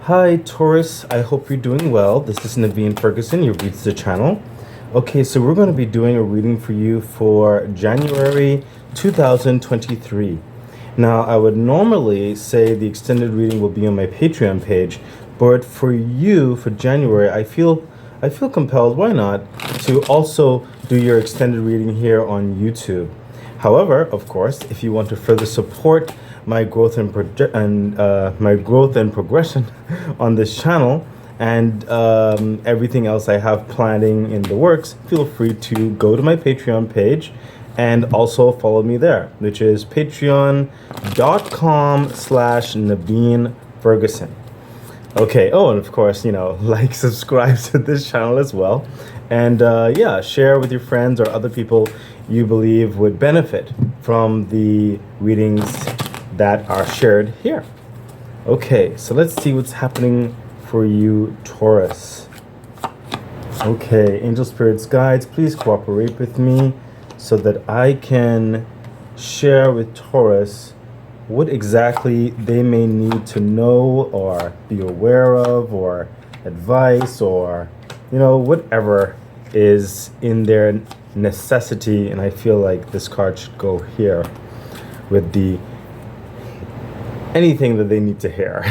Hi, Taurus. I hope you're doing well. This is Naveen Ferguson. You've reached the channel. Okay, so we're going to be doing a reading for you for January 2023. Now, I would normally say the extended reading will be on my Patreon page, but for you, for January, I feel compelled, why not, to also do your extended reading here on YouTube. However, of course, if you want to further support my growth and progression on this channel and everything else I have planning in the works, feel free to go to my Patreon page and also follow me there, which is patreon.com/Naveen Ferguson. Okay. Oh, and of course, like, subscribe to this channel as well. And yeah, share with your friends or other people you believe would benefit from the readings that are shared here. Okay, so let's see what's happening for you, Taurus. Okay, angel spirits, guides, please cooperate with me so that I can share with Taurus what exactly they may need to know or be aware of, or advice, or whatever is in their necessity. And I feel like this card should go here with the anything that they need to hear.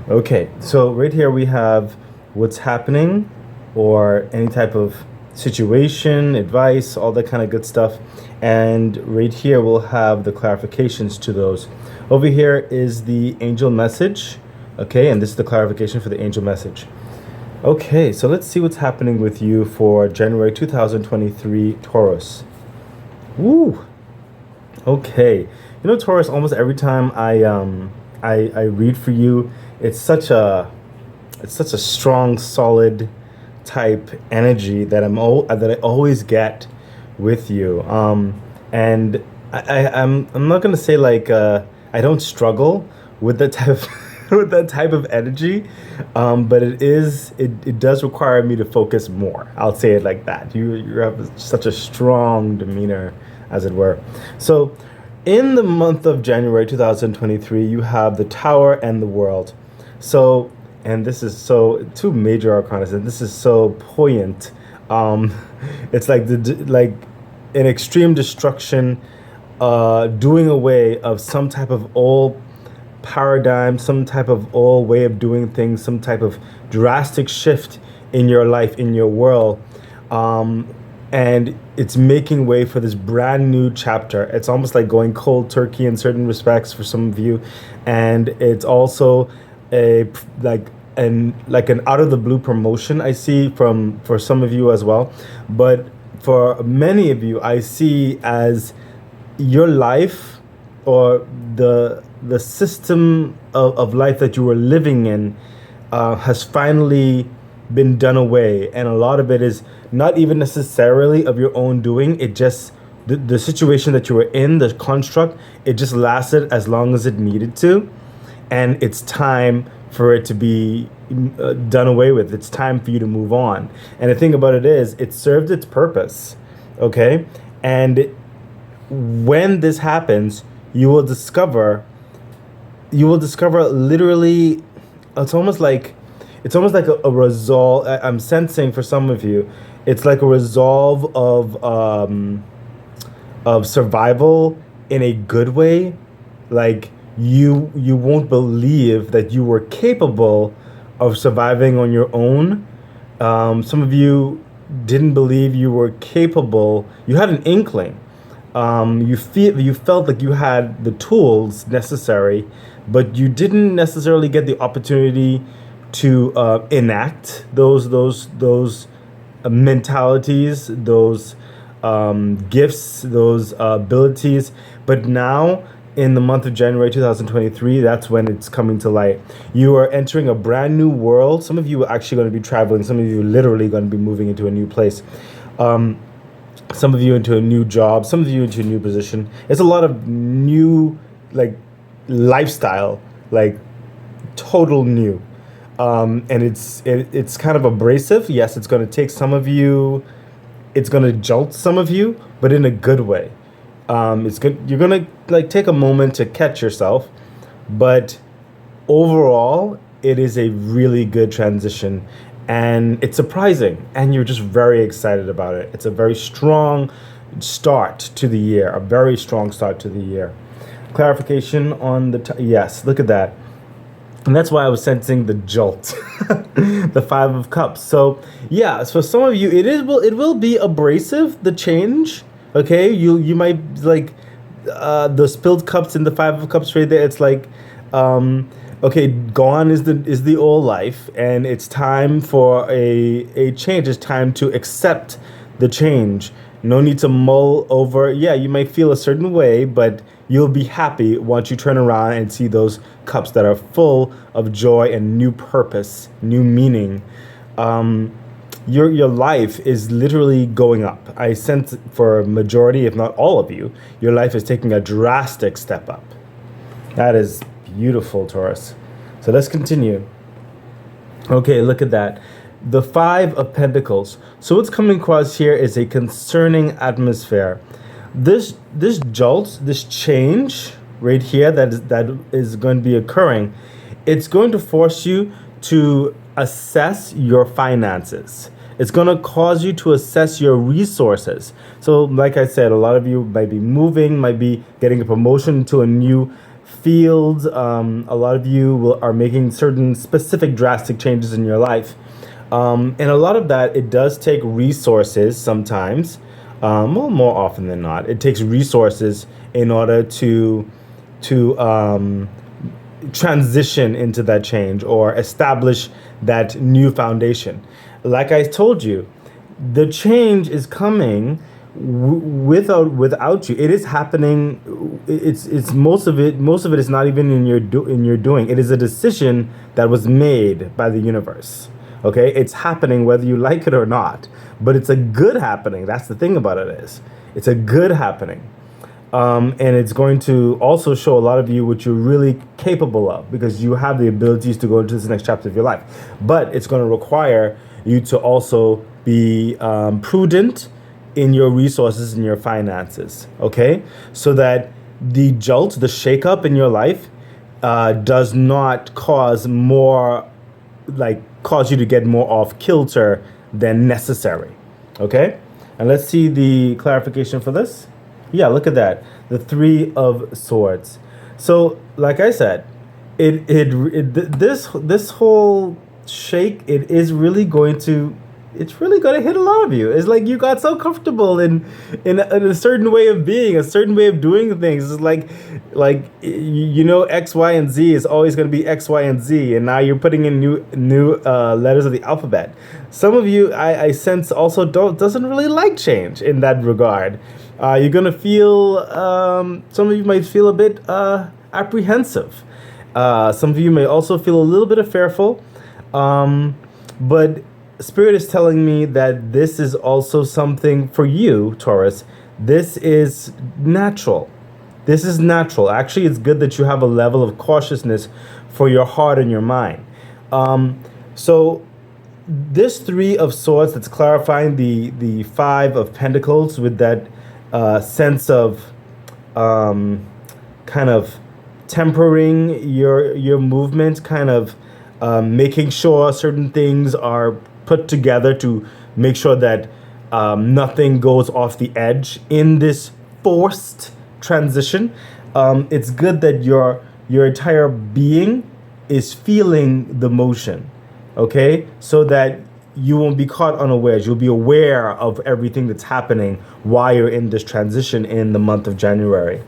Okay, so right here we have what's happening, or any type of situation, advice, all that kind of good stuff. And right here we'll have the clarifications to those. Over here is the angel message. Okay, and this is the clarification for the angel message. Okay, so let's see what's happening with you for January 2023, Taurus. Woo! Okay, Taurus, almost every time I read for you, it's such a strong, solid type energy that I always get with you. And I'm not gonna say like I don't struggle with that type of with that type of energy, but it does require me to focus more. I'll say it like that. You have such a strong demeanor, as it were. So in the month of January 2023, you have the Tower and the World. So, and this is so two major arcana, and this is so poignant. It's like an extreme destruction, doing away of some type of old paradigm, some type of old way of doing things, some type of drastic shift in your life, in your world. And it's making way for this brand new chapter. It's almost like going cold turkey in certain respects for some of you. And it's also an out of the blue promotion I see for some of you as well. But for many of you, I see as your life, or the system of life that you were living in has finally been done away. And a lot of it is not even necessarily of your own doing. It just, the situation that you were in, the construct, it just lasted as long as it needed to. And it's time for it to be done away with. It's time for you to move on. And the thing about it is, it served its purpose. Okay? And when this happens, you will discover literally, it's almost like a resolve. I'm sensing for some of you, it's like a resolve of survival in a good way. Like you won't believe that you were capable of surviving on your own. Some of you didn't believe you were capable. You had an inkling. You felt like you had the tools necessary, but you didn't necessarily get the opportunity to enact those mentalities, those gifts, those abilities. But now, in the month of January 2023, that's when it's coming to light. You are entering a brand new world. Some of you are actually going to be traveling. Some of you are literally going to be moving into a new place. Some of you into a new job. Some of you into a new position. It's a lot of new, like, lifestyle, like total new. And it's kind of abrasive. Yes, it's going to take some of you. It's going to jolt some of you, but in a good way. It's good. You're going to like take a moment to catch yourself, but overall, it is a really good transition, and it's surprising, and you're just very excited about it. It's a very strong start to the year, a very strong start to the year. Clarification on yes, look at that. And that's why I was sensing the jolt, the Five of Cups. So yeah, so some of you, it will be abrasive, the change. Okay, you might like the spilled cups in the Five of Cups right there. It's like, okay, gone is the old life, and it's time for a change. It's time to accept the change. No need to mull over. Yeah, you might feel a certain way, but you'll be happy once you turn around and see those cups that are full of joy and new purpose, new meaning. Your life is literally going up. I sense for a majority, if not all of you, your life is taking a drastic step up. That is beautiful, Taurus. So let's continue. Okay, look at that. The Five of Pentacles. So what's coming across here is a concerning atmosphere. This jolt, this change right here that is going to be occurring, it's going to force you to assess your finances. It's going to cause you to assess your resources. So like I said, a lot of you might be moving, might be getting a promotion to a new field. A lot of you are making certain specific drastic changes in your life. And a lot of that, it does take resources sometimes. Well, more often than not, it takes resources in order to transition into that change or establish that new foundation. Like I told you, the change is coming without you. It is happening. It's most of it is not even in your doing. It is a decision that was made by the universe. Okay, it's happening whether you like it or not, but it's a good happening. That's the thing about it is, it's a good happening. And it's going to also show a lot of you what you're really capable of, because you have the abilities to go into this next chapter of your life. But it's going to require you to also be prudent in your resources and your finances, okay? So that the jolt, the shakeup in your life does not cause you to get more off kilter than necessary, okay? And let's see the clarification for this. Yeah, look at that. The Three of Swords. So, like I said, this whole shake, it's really going to hit a lot of you. It's like you got so comfortable in a certain way of being, a certain way of doing things. It's like X, Y, and Z is always going to be X, Y, and Z, and now you're putting in new letters of the alphabet. Some of you, I sense, also doesn't really like change in that regard. You're gonna feel. Some of you might feel a bit apprehensive. Some of you may also feel a little bit fearful. But Spirit is telling me that this is also something for you, Taurus. This is natural. This is natural. Actually, it's good that you have a level of cautiousness for your heart and your mind. So this Three of Swords, that's clarifying the Five of Pentacles with that sense of kind of tempering your movement, kind of making sure certain things are put together to make sure that nothing goes off the edge in this forced transition. It's good that your entire being is feeling the motion, okay? So that you won't be caught unawares. You'll be aware of everything that's happening while you're in this transition in the month of January.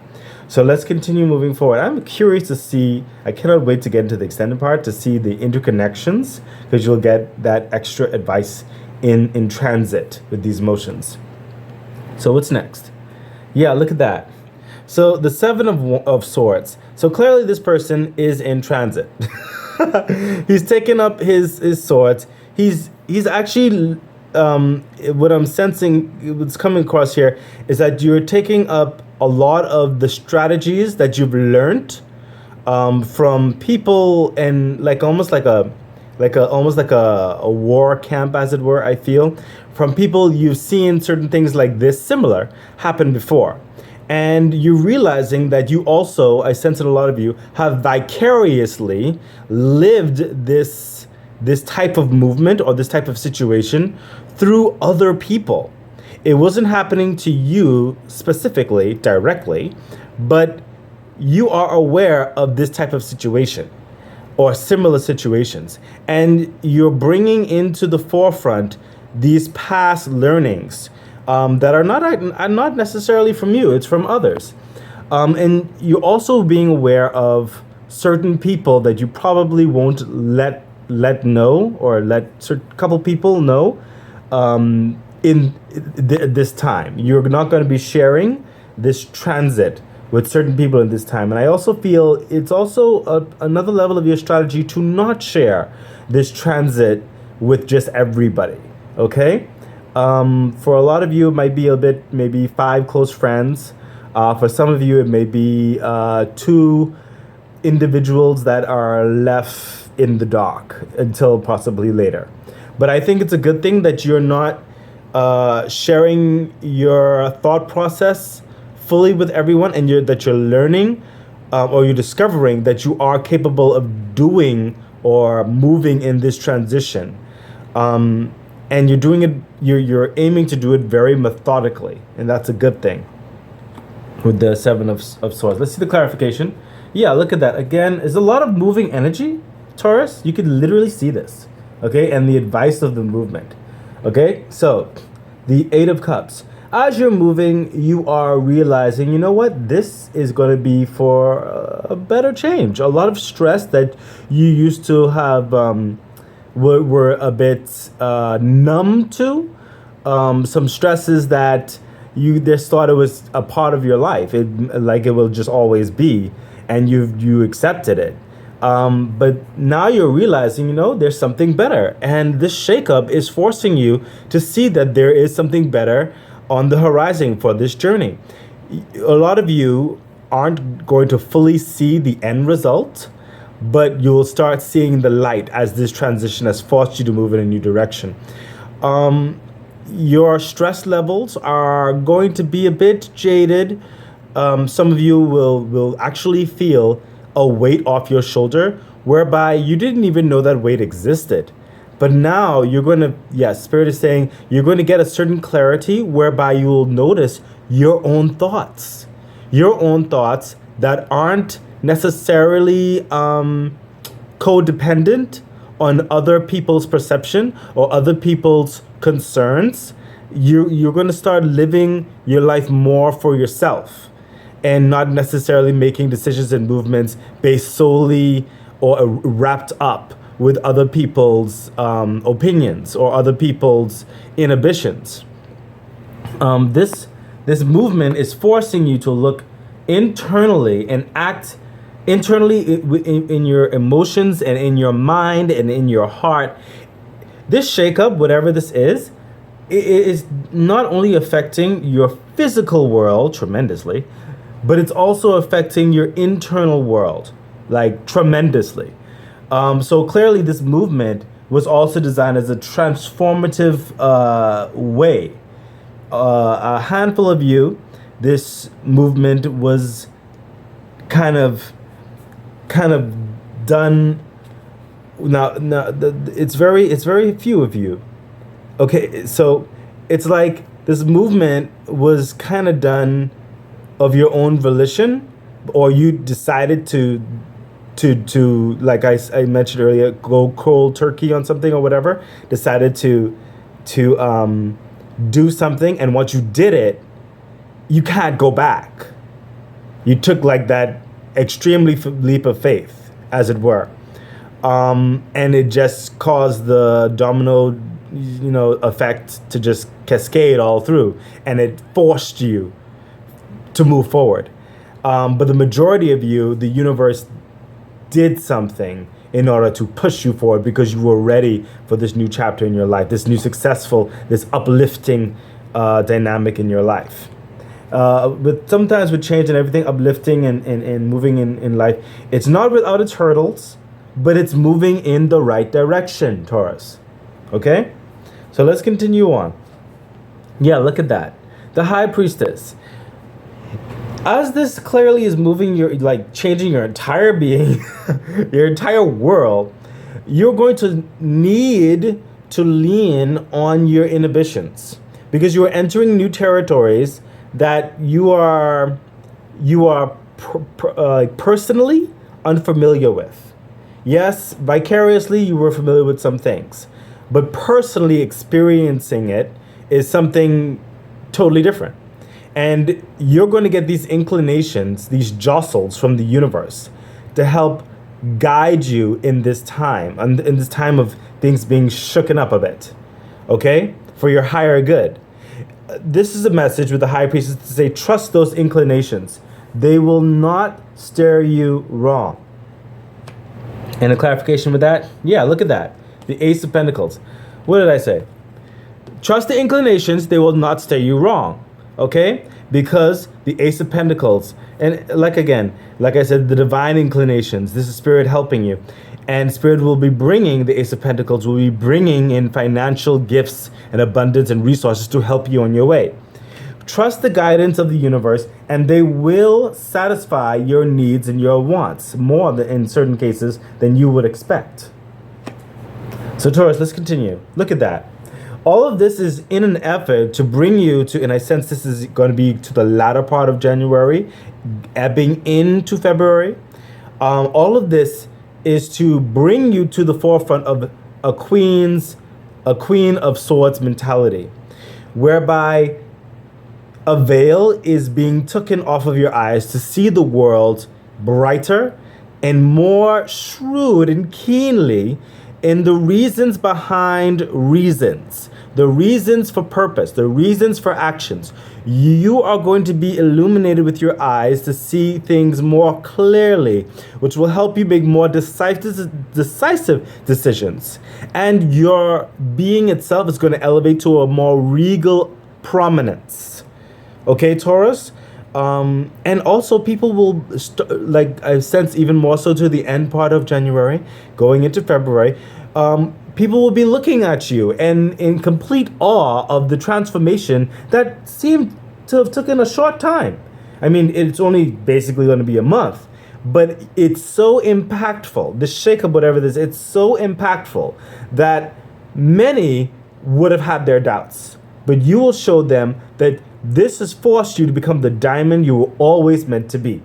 So let's continue moving forward. I'm curious to see, I cannot wait to get into the extended part to see the interconnections, because you'll get that extra advice in transit with these motions. So what's next? Yeah, look at that. So the Seven of Swords. So clearly this person is in transit. He's taken up his swords. He's actually, what I'm sensing, what's coming across here is that you're taking up a lot of the strategies that you've learned from people, and almost like a war camp, as it were. I feel from people you've seen certain things like this similar happen before, And you're realizing that you also, I sense in a lot of you, have vicariously lived this type of movement or this type of situation through other people. It wasn't happening to you specifically, directly, but you are aware of this type of situation or similar situations. And you're bringing into the forefront these past learnings that are not necessarily from you, it's from others. And you're also being aware of certain people that you probably won't let know or let a couple people know in this time. You're not going to be sharing this transit with certain people in this time. And I also feel it's also another level of your strategy to not share this transit with just everybody, okay? For a lot of you, it might be a bit, maybe 5 close friends. For some of you, it may be 2 individuals that are left in the dark until possibly later. But I think it's a good thing that you're not sharing your thought process fully with everyone, and that you're learning or you're discovering that you are capable of doing or moving in this transition. And you're doing it, you're aiming to do it very methodically, and that's a good thing with the 7 of Swords. Let's see the clarification. Yeah, look at that. Again, there's a lot of moving energy, Taurus. You can literally see this, okay? And the advice of the movement, okay? So, the 8 of Cups. As you're moving, you are realizing, you know what? This is going to be for a better change. A lot of stress that you used to have were a bit numb to. Some stresses that you just thought it was a part of your life, like it will just always be, and you accepted it. But now you're realizing, you know, there's something better, and this shakeup is forcing you to see that there is something better on the horizon for this journey. A lot of you aren't going to fully see the end result, but you'll start seeing the light as this transition has forced you to move in a new direction. Your stress levels are going to be a bit jaded. Some of you will actually feel a weight off your shoulder, whereby you didn't even know that weight existed. But now you're going to, yes, Spirit is saying you're going to get a certain clarity whereby you will notice your own thoughts that aren't necessarily codependent on other people's perception or other people's concerns. You're going to start living your life more for yourself and not necessarily making decisions and movements based solely or wrapped up with other people's opinions or other people's inhibitions. This movement is forcing you to look internally and act internally in your emotions and in your mind and in your heart. This shakeup, whatever this is, it is not only affecting your physical world tremendously, but it's also affecting your internal world, like tremendously. So clearly this movement was also designed as a transformative way. A handful of you, this movement was kind of done. Now it's very few of you. Okay, so it's like this movement was kind of done of your own volition, or you decided to like I mentioned earlier, go cold turkey on something or whatever, decided to do something, and once you did it, you can't go back. You took like that extremely leap of faith, as it were, and it just caused the domino, effect to just cascade all through, and it forced you to move forward. But the majority of you, the universe did something in order to push you forward because you were ready for this new chapter in your life, this new successful, this uplifting dynamic in your life. But sometimes with change and everything, uplifting and moving in life, it's not without its hurdles, but it's moving in the right direction, Taurus. Okay? So let's continue on. Yeah, look at that. The High Priestess. As this clearly is moving your, like, changing your entire being, your entire world, you're going to need to lean on your inhibitions because you are entering new territories that you are personally unfamiliar with. Yes, vicariously you were familiar with some things, but personally experiencing it is something totally different. And you're going to get these inclinations, these jostles from the universe to help guide you in this time, and in this time of things being shooken up a bit, okay? For your higher good. This is a message with the high priestess to say, trust those inclinations. They will not steer you wrong. And a clarification with that? Yeah, look at that. The Ace of Pentacles. What did I say? Trust the inclinations, they will not steer you wrong. Okay? Because the Ace of Pentacles, and like I said, the divine inclinations, this is Spirit helping you. And Spirit will be bringing, the Ace of Pentacles will be bringing in financial gifts and abundance and resources to help you on your way. Trust the guidance of the universe, and they will satisfy your needs and your wants more than, in certain cases, than you would expect. So Taurus, let's continue. Look at that. All of this is in an effort to bring you to, and I sense this is going to be to the latter part of January, ebbing into February. All of this is to bring you to the forefront of a Queen of Swords mentality, whereby a veil is being taken off of your eyes to see the world brighter and more shrewd and keenly in the reasons behind reasons, the reasons for purpose, the reasons for actions. You are going to be illuminated with your eyes to see things more clearly, which will help you make more decisive decisions. And your being itself is going to elevate to a more regal prominence. Okay, Taurus? And also people will, I sense even more so to the end part of January, going into February, people will be looking at you and in complete awe of the transformation that seemed to have taken a short time. I mean, it's only basically going to be a month, but it's so impactful. The shakeup, whatever this, it's so impactful that many would have had their doubts. But you will show them that this has forced you to become the diamond you were always meant to be.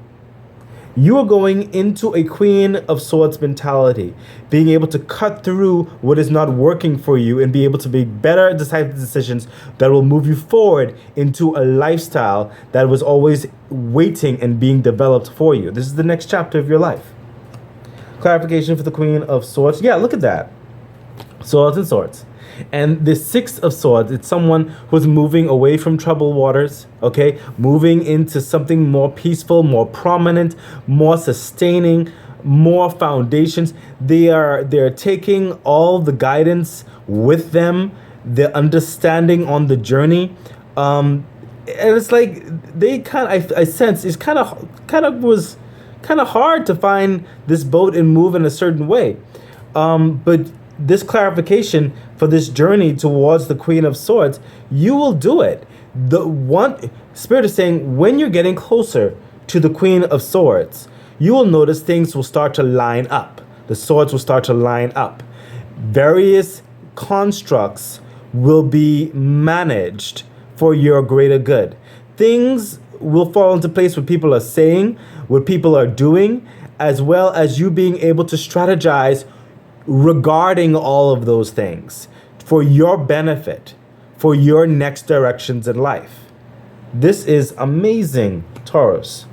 You are going into a Queen of Swords mentality, being able to cut through what is not working for you and be able to make better decisive decisions that will move you forward into a lifestyle that was always waiting and being developed for you. This is the next chapter of your life. Clarification for the Queen of Swords. Yeah, look at that. Swords and swords. And the Six of Swords, it's someone who's moving away from troubled waters, okay? Moving into something more peaceful, more prominent, more sustaining, more foundations. They're taking all the guidance with them, the understanding on the journey. And it's like they I sense it's kind of was kind of hard to find this boat and move in a certain way. But this clarification for this journey towards the Queen of Swords, you will do it. The one Spirit is saying, when you're getting closer to the Queen of Swords, you will notice things will start to line up. The swords will start to line up. Various constructs will be managed for your greater good. Things will fall into place, what people are saying, what people are doing, as well as you being able to strategize regarding all of those things for your benefit, for your next directions in life. This is amazing, Taurus.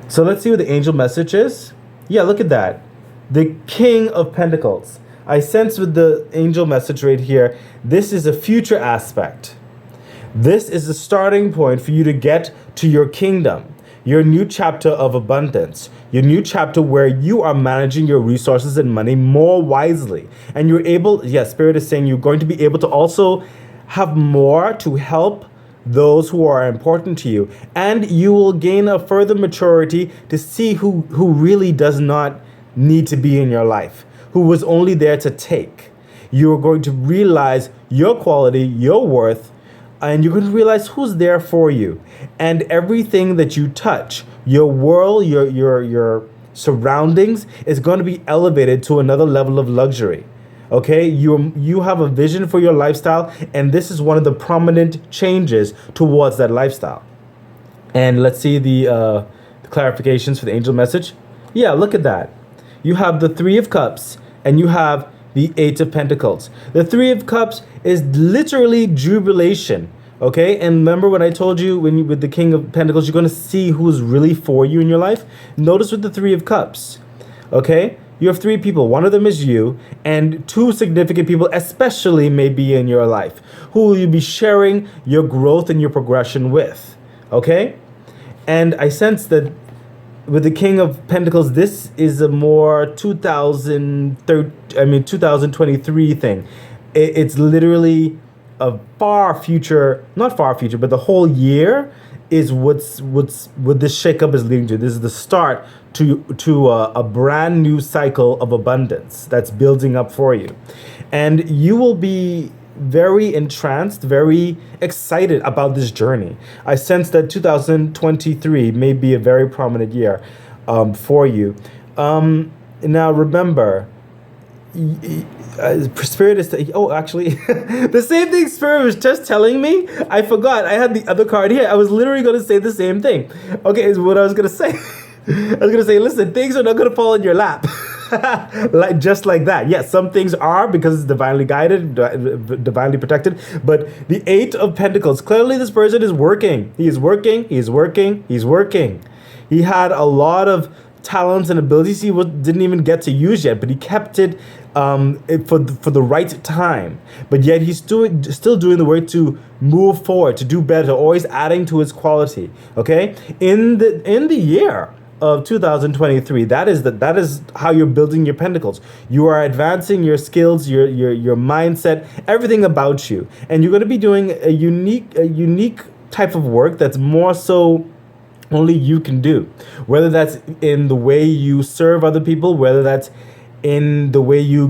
So let's see what the angel message is. Yeah, look at that. The King of Pentacles. I sense with the angel message right here, this is a future aspect. This is the starting point for you to get to your kingdom, your new chapter of abundance, your new chapter where you are managing your resources and money more wisely. And you're able, Spirit is saying you're going to be able to also have more to help those who are important to you. And you will gain a further maturity to see who really does not need to be in your life, who was only there to take. You're going to realize your quality, your worth, and you're going to realize who's there for you, and everything that you touch, your world, your surroundings is going to be elevated to another level of luxury. Okay, you have a vision for your lifestyle, and this is one of the prominent changes towards that lifestyle. And let's see the clarifications for the angel message. Yeah, look at that. You have the Three of Cups and you have the Eight of Pentacles. The Three of Cups is literally jubilation. Okay, and remember when I told you with the King of Pentacles, you're going to see who's really for you in your life. Notice with the Three of Cups. Okay, you have three people. One of them is you, and two significant people, especially maybe in your life, who will you be sharing your growth and your progression with. Okay, and I sense that with the King of Pentacles, this is a more 2023 thing. It's literally a far future, not far future, but the whole year is what this shakeup is leading to. This is the start to a brand new cycle of abundance that's building up for you, and you will be very entranced, very excited about this journey. I sense that 2023 may be a very prominent year for you. Now remember, Spirit is actually the same thing Spirit was just telling me. I forgot I had the other card here. I was literally going to say the same thing. Okay, is what I was going to say. I was going to say, listen, things are not going to fall in your lap. Just like that. Yes, some things are, because it's divinely guided, divinely protected. But the Eight of Pentacles, clearly this person is working. He is working. He's working. He's working. He had a lot of talents and abilities he didn't even get to use yet, but he kept it for the right time. But yet he's still doing the work to move forward, to do better, always adding to his quality. Okay, in the year of 2023, that is how you're building your pentacles. You are advancing your skills, your mindset, everything about you, and you're going to be doing a unique type of work that's more so only you can do. Whether that's in the way you serve other people, whether that's in the way you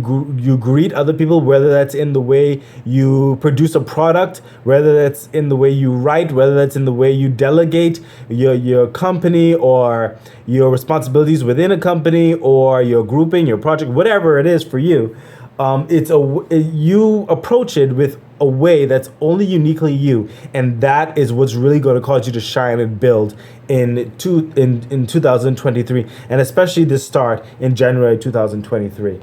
greet other people, whether that's in the way you produce a product, whether that's in the way you write, whether that's in the way you delegate your company or your responsibilities within a company or your grouping, your project, whatever it is for you. You approach it with a way that's only uniquely you, and that is what's really going to cause you to shine and build in 2023, and especially this start in January 2023.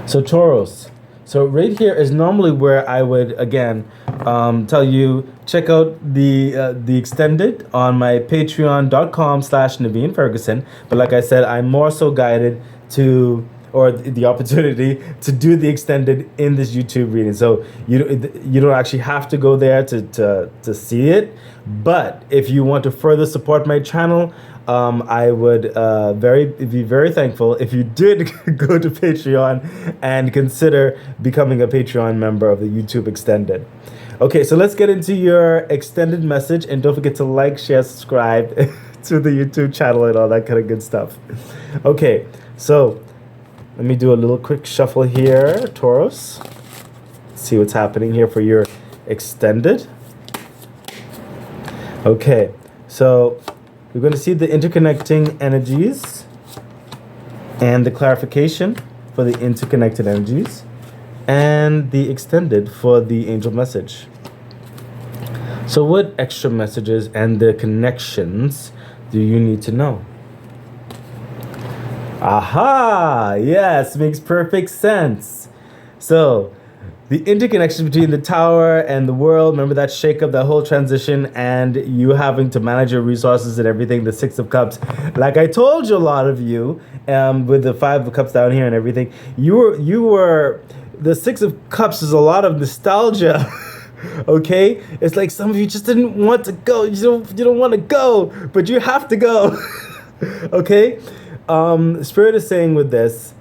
So Taurus, so right here is normally where I would again tell you check out the extended on my patreon.com/Naveen Ferguson. But like I said, I'm more so guided to, or the opportunity to do the extended in this YouTube reading. So you don't actually have to go there to see it. But if you want to further support my channel, I would be very thankful if you did go to Patreon and consider becoming a Patreon member of the YouTube extended. Okay, so let's get into your extended message, and don't forget to like, share, subscribe to the YouTube channel and all that kind of good stuff. Okay, so let me do a little quick shuffle here, Taurus. See what's happening here for your extended. Okay, so we're going to see the interconnecting energies and the clarification for the interconnected energies and the extended for the angel message. So what extra messages and their connections do you need to know? Aha! Yes, makes perfect sense. So, the interconnection between the tower and the world, remember that shakeup, that whole transition, and you having to manage your resources and everything, the Six of Cups. Like I told you, a lot of you, with the Five of Cups down here and everything, you were the Six of Cups is a lot of nostalgia. Okay? It's like some of you just didn't want to go. You don't want to go, but you have to go. Okay? Spirit is saying with this,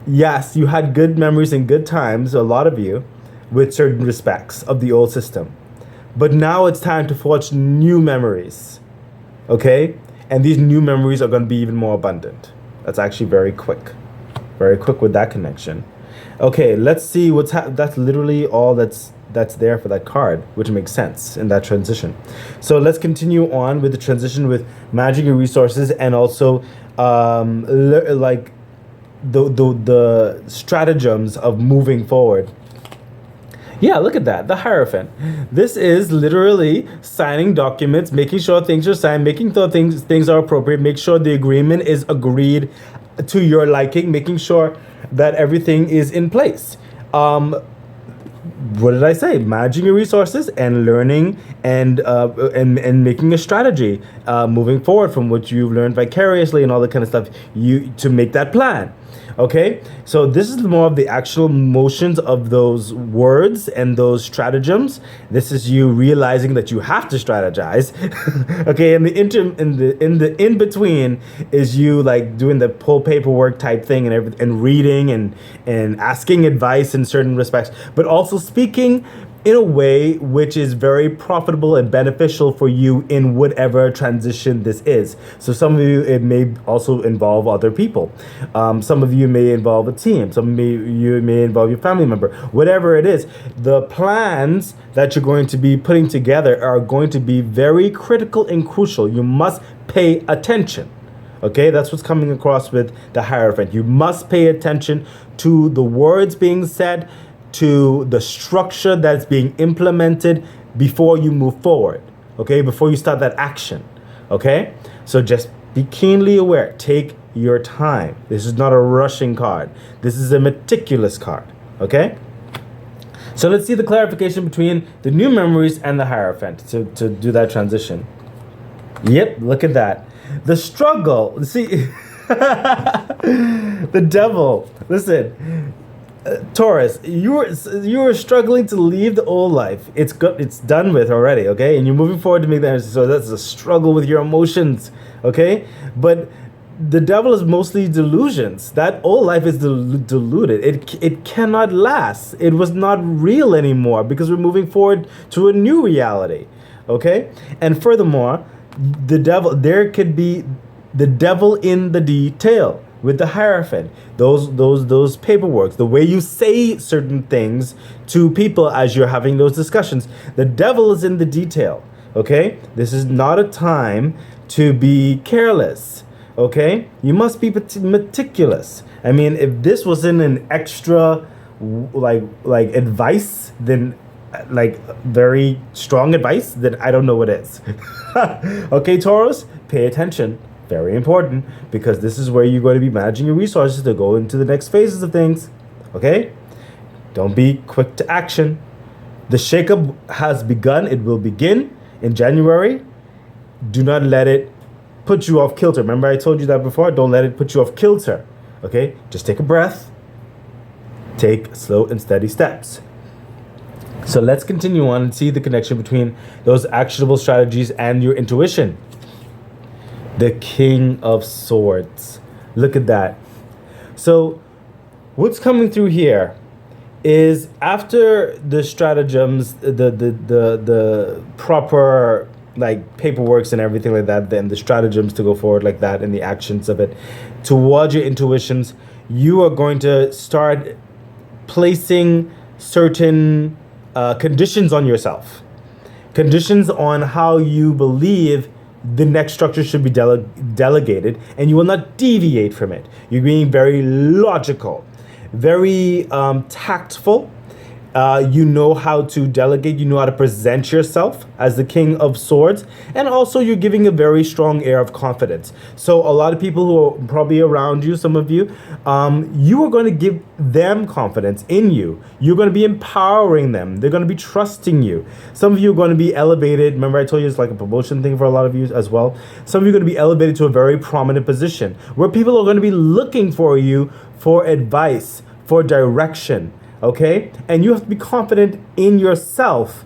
yes, you had good memories and good times, a lot of you, with certain respects of the old system. But now it's time to forge new memories, okay? And these new memories are going to be even more abundant. That's actually very quick with that connection. Okay, let's see that's literally all that's that's there for that card, which makes sense in that transition. So let's continue on with the transition with managing your resources and also like the stratagems of moving forward. Yeah, look at that, the Hierophant. This is literally signing documents, making sure things are signed, making sure things are appropriate, make sure the agreement is agreed to your liking, making sure that everything is in place. What did I say? Managing your resources and learning and making a strategy moving forward from what you've learned vicariously and all that kind of stuff. You to make that plan. Okay, so this is more of the actual motions of those words and those stratagems. This is you realizing that you have to strategize. Okay, and the in between is you like doing the pull paperwork type thing and reading and asking advice in certain respects, but also speaking in a way which is very profitable and beneficial for you in whatever transition this is. So some of you, it may also involve other people. Some of you may involve a team. You may involve your family member. Whatever it is, the plans that you're going to be putting together are going to be very critical and crucial. You must pay attention. Okay, that's what's coming across with the Hierophant. You must pay attention to the words being said, to the structure that's being implemented before you move forward, okay, before you start that action, okay? So just be keenly aware. Take your time. This is not a rushing card. This is a meticulous card, okay? So let's see the clarification between the new memories and the Hierophant to do that transition. Yep, look at that. The struggle, see, the devil, listen, Taurus, you're struggling to leave the old life. It's good. It's done with already. Okay, and you're moving forward to make that. So that's a struggle with your emotions. Okay, but the devil is mostly delusions. That old life is deluded. It cannot last. It was not real anymore because we're moving forward to a new reality. Okay, and furthermore, there could be the devil in the detail. With the Hierophant, those paperwork, the way you say certain things to people as you're having those discussions, the devil is in the detail. Okay, this is not a time to be careless. Okay, you must be meticulous. I mean, if this wasn't an extra like advice, then like very strong advice, then I don't know what is. Okay, Taurus, pay attention. Very important, because this is where you're going to be managing your resources to go into the next phases of things. Okay? Don't be quick to action. The shakeup has begun. It will begin in January. Do not let it put you off kilter. Remember I told you that before? Don't let it put you off kilter. Okay? Just take a breath. Take slow and steady steps. So let's continue on and see the connection between those actionable strategies and your intuition. The King of Swords. Look at that. So what's coming through here is after the stratagems, the proper like paperworks and everything like that, then the stratagems to go forward like that and the actions of it towards your intuitions, you are going to start placing certain conditions on yourself. Conditions on how you believe the next structure should be delegated, and you will not deviate from it. You're being very logical, very tactful. You know how to delegate. You know how to present yourself as the King of Swords. And also you're giving a very strong air of confidence. So a lot of people who are probably around you, some of you, you are going to give them confidence in you. You're going to be empowering them. They're going to be trusting you. Some of you are going to be elevated. Remember I told you it's like a promotion thing for a lot of you as well. Some of you are going to be elevated to a very prominent position where people are going to be looking for you for advice, for direction. Okay, and you have to be confident in yourself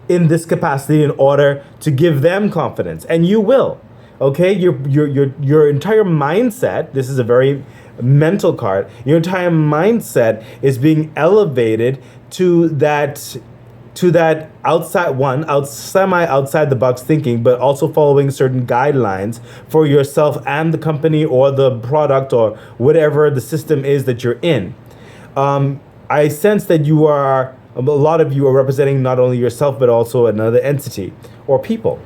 in this capacity in order to give them confidence, and you will. Okay, your entire mindset. This is a very mental card. Your entire mindset is being elevated to that outside the box thinking, but also following certain guidelines for yourself and the company or the product or whatever the system is that you're in. I sense that you are A lot of you are representing not only yourself but also another entity or people.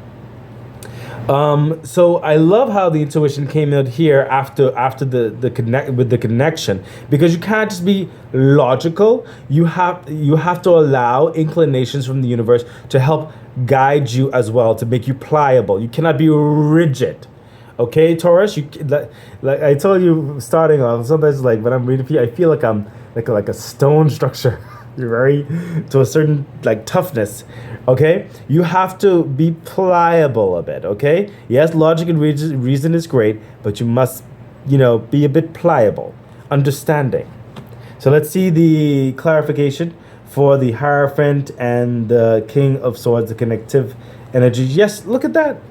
So I love how the intuition came out here after the connect with the connection, because you can't just be logical. You have to allow inclinations from the universe to help guide you as well, to make you pliable. You cannot be rigid. Okay, Taurus, like I told you starting off, sometimes like when I'm reading, I feel like I'm like a stone structure. You're very to a certain like toughness. Okay, you have to be pliable a bit. Okay, yes, logic and reason is great, but you must, be a bit pliable, understanding. So let's see the clarification for the Hierophant and the King of Swords, the connective energy. Yes, look at that.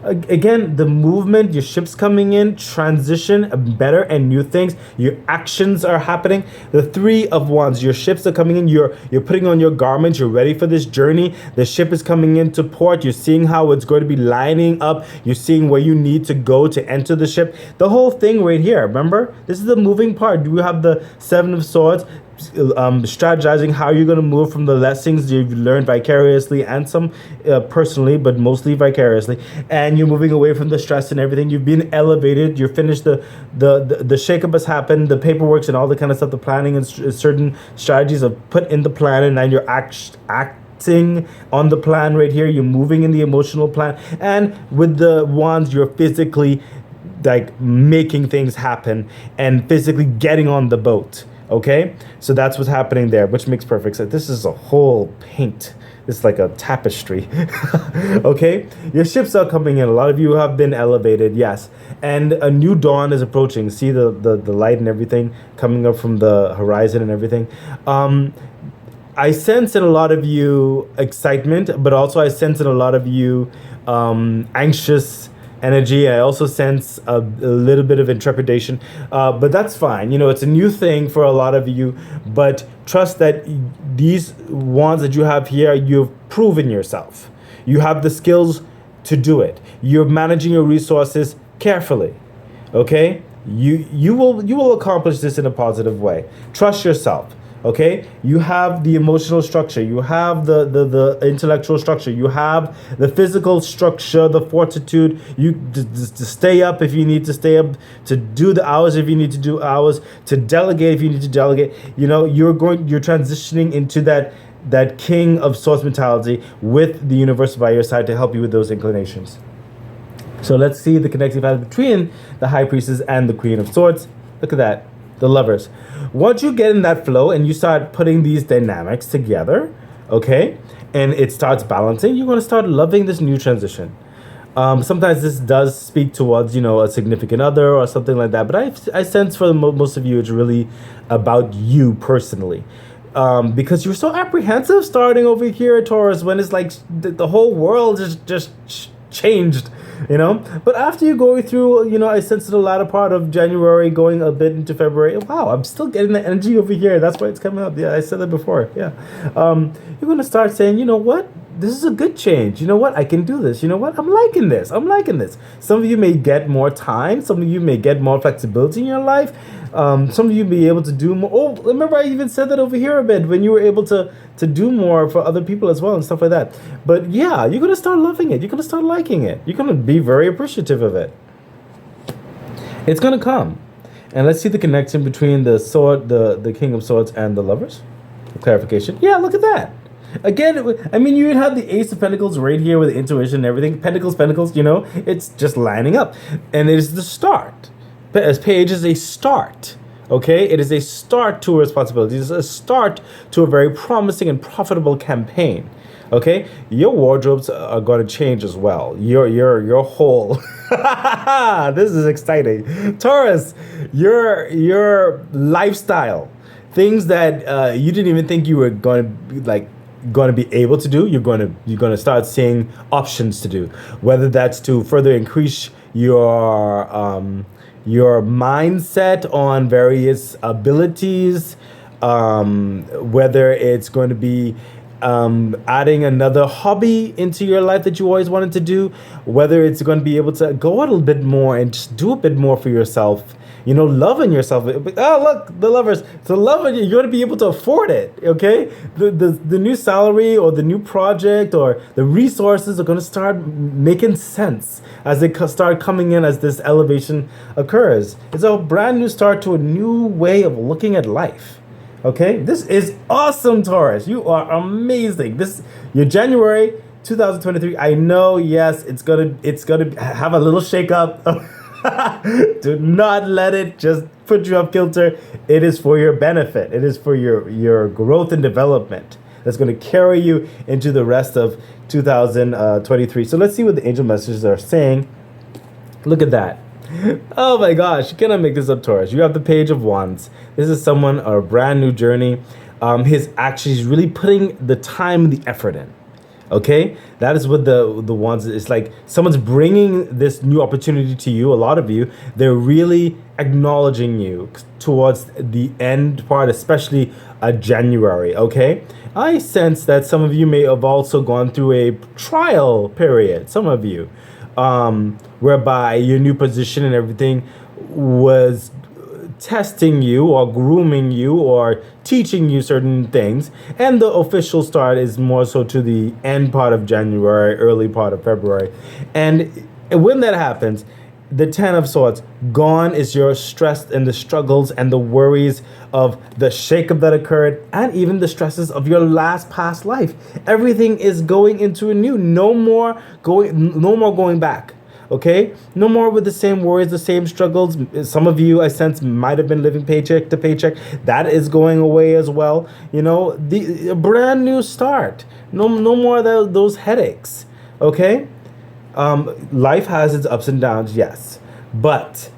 Again, the movement, your ship's coming in, transition, better and new things. Your actions are happening. The Three of Wands, your ships are coming in. You're putting on your garments. You're ready for this journey. The ship is coming into port. You're seeing how it's going to be lining up. You're seeing where you need to go to enter the ship. The whole thing right here. Remember, this is the moving part. You have the Seven of Swords. Strategizing how you're going to move from the lessons you've learned vicariously and some personally, but mostly vicariously, and you're moving away from the stress and everything. You've been elevated. You're finished. The shakeup has happened. The paperwork and all the kind of stuff, the planning and certain strategies are put in the plan, and then you're acting on the plan right here. You're moving in the emotional plan, and with the wands, you're physically like making things happen and physically getting on the boat. Okay, so that's what's happening there, which makes perfect sense. This is a whole paint. This is like a tapestry. Okay, your ships are coming in. A lot of you have been elevated, yes, and a new dawn is approaching. See the light and everything coming up from the horizon and everything. I sense in a lot of you excitement, but also I sense in a lot of you anxious energy. I also sense a little bit of intrepidation, but that's fine. It's a new thing for a lot of you, but trust that these wands that you have here, you've proven yourself. You have the skills to do it. You're managing your resources carefully. Okay? You will accomplish this in a positive way. Trust yourself. Okay, you have the emotional structure, you have the intellectual structure, you have the physical structure, the fortitude, you to stay up if you need to stay up, to do the hours if you need to do hours, to delegate if you need to delegate. You're transitioning into that King of Swords mentality with the universe by your side to help you with those inclinations. So let's see the connecting path between the High Priestess and the Queen of Swords. Look at that. The Lovers. Once you get in that flow and you start putting these dynamics together, okay, and it starts balancing, you're going to start loving this new transition. Sometimes this does speak towards, a significant other or something like that, but I sense for most of you it's really about you personally. Because you're so apprehensive starting over here, Taurus, when it's like the whole world is just changed. But after you go through, I sense the latter part of January going a bit into February. Wow, I'm still getting the energy over here. That's why it's coming up. Yeah, I said that before. Yeah. You're going to start saying, what? This is a good change. You know what? I can do this. You know what? I'm liking this. Some of you may get more time. Some of you may get more flexibility in your life. Some of you may be able to do more. Oh, remember I even said that over here a bit when you were able to do more for other people as well and stuff like that. But yeah, you're going to start loving it. You're going to start liking it. You're going to be very appreciative of it. It's going to come. And let's see the connection between the sword, the King of Swords and the Lovers. Clarification. Yeah, look at that. Again, you have the Ace of Pentacles right here with the intuition and everything. Pentacles, it's just lining up. And it is the start. As Page is a start. Okay? It is a start to a responsibility. It's a start to a very promising and profitable campaign. Okay? Your wardrobes are going to change as well. Your whole... This is exciting. Taurus, your lifestyle, things that you didn't even think you were going to be able to do, you're going to start seeing options to do, whether that's to further increase your mindset on various abilities, whether it's going to be adding another hobby into your life that you always wanted to do, whether it's going to be able to go out a little bit more and just do a bit more for yourself, loving yourself. Oh, look, the lovers. So loving you, you're going to be able to afford it, okay? The new salary or the new project or the resources are going to start making sense as they start coming in as this elevation occurs. It's a brand new start to a new way of looking at life. Okay, this is awesome, Taurus. You are amazing. Your January 2023. I know, yes, it's gonna have a little shake up. Do not let it just put you off kilter. It is for your benefit. It is for your growth and development. That's going to carry you into the rest of 2023. So let's see what the angel messages are saying. Look at that. Oh my gosh, you cannot make this up, Taurus. You have the Page of Wands. This is someone on a brand new journey. He's really putting the time and the effort in. Okay, that is what the Wands is. It's like someone's bringing this new opportunity to you. A lot of you, they're really acknowledging you towards the end part, especially January. Okay, I sense that some of you may have also gone through a trial period. Some of you. Whereby your new position and everything was testing you or grooming you or teaching you certain things, and the official start is more so to the end part of January, early part of February. And when that happens, the Ten of Swords, gone is your stress and the struggles and the worries of the shakeup that occurred, and even the stresses of your past life. Everything is going into a new. No more going back. Okay, no more with the same worries, the same struggles. Some of you, I sense, might have been living paycheck to paycheck. That is going away as well. A brand new start. No more of those headaches. Okay. Life has its ups and downs, yes, but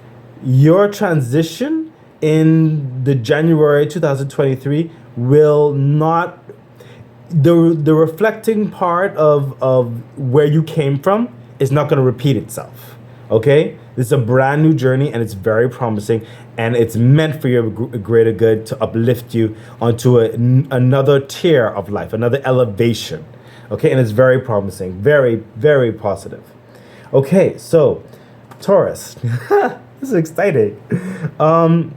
your transition in the January 2023 will not, the reflecting part of where you came from is not going to repeat itself. Okay, this is a brand new journey, and it's very promising, and it's meant for your greater good to uplift you onto another tier of life, another elevation. Okay, and it's very promising, very, very positive. Okay, so Taurus, this is exciting. I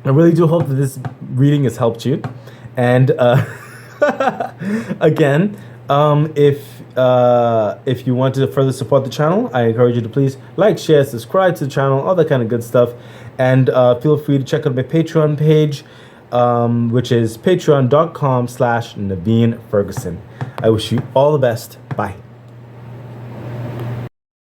really do hope that this reading has helped you. And again, if you want to further support the channel, I encourage you to please like, share, subscribe to the channel, all that kind of good stuff. And feel free to check out my Patreon page, which is patreon.com/Naveen Ferguson. I wish you all the best. Bye.